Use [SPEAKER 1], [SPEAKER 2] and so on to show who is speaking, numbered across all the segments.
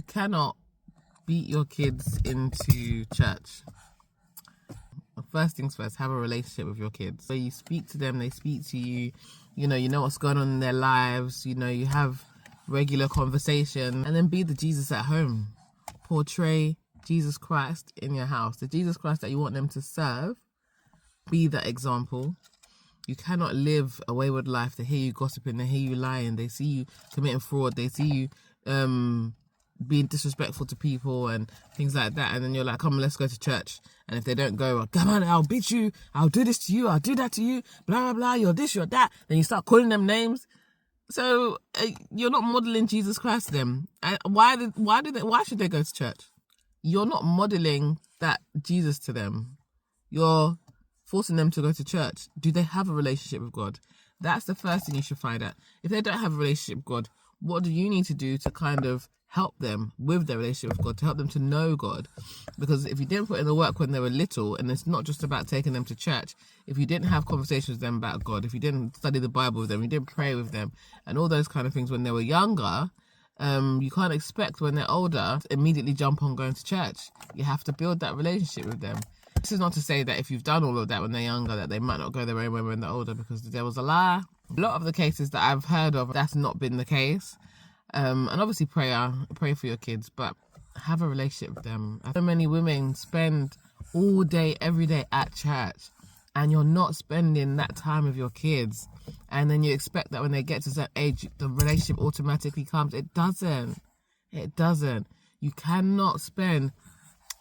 [SPEAKER 1] You cannot beat your kids into church. First things first, have a relationship with your kids. So you speak to them, they speak to you, you know what's going on in their lives, you have regular conversation, and then be the Jesus at home. Portray Jesus Christ in your house, the Jesus Christ that you want them to serve. Be that example. You cannot live a wayward life. They hear you gossiping, they hear you lying, they see you committing fraud, they see you being disrespectful to people and things like that, and then you're like, come on, let's go to church. And if they don't go, come on, I'll beat you, I'll do this to you, I'll do that to you, blah blah blah, you're this, you're that. Then you start calling them names. So you're not modeling Jesus Christ to them. Why should they go to church? You're not modeling that Jesus to them. You're forcing them to go to church. Do they have a relationship with God? That's the first thing you should find out. If they don't have a relationship with God, what do you need to do to kind of help them with their relationship with God, to help them to know God? Because if you didn't put in the work when they were little, and it's not just about taking them to church, if you didn't have conversations with them about God, if you didn't study the Bible with them, you didn't pray with them, and all those kind of things when they were younger, you can't expect when they're older to immediately jump on going to church. You have to build that relationship with them. This is not to say that if you've done all of that when they're younger, that they might not go their own way when they're older, because the devil's a liar. A lot of the cases that I've heard of, that's not been the case. And obviously pray for your kids, but have a relationship with them. So many women spend all day, every day at church, and you're not spending that time with your kids. And then you expect that when they get to that age, the relationship automatically comes. It doesn't. You cannot spend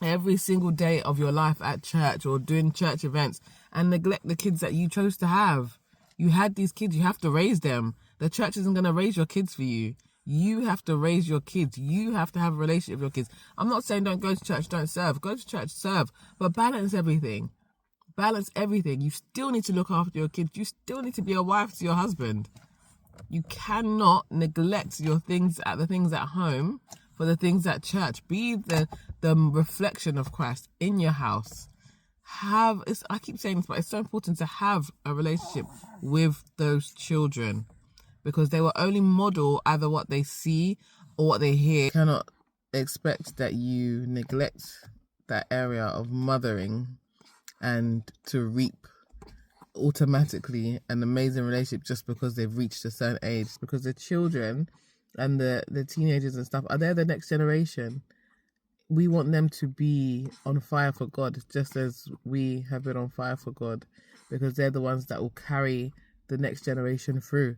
[SPEAKER 1] every single day of your life at church or doing church events and neglect the kids that you chose to have. You had these kids, you have to raise them. The church isn't going to raise your kids for you. You have to raise your kids. You have to have a relationship with your kids. I'm not saying don't go to church, don't serve. Go to church, serve. But balance everything. Balance everything. You still need to look after your kids. You still need to be a wife to your husband. You cannot neglect the things at home for the things at church. Be the reflection of Christ in your house. I keep saying this, but it's so important to have a relationship with those children, because they will only model either what they see or what they hear. You cannot expect that you neglect that area of mothering and to reap automatically an amazing relationship just because they've reached a certain age. Because the children and the teenagers and stuff, they're the next generation. We want them to be on fire for God, just as we have been on fire for God, because they're the ones that will carry the next generation through.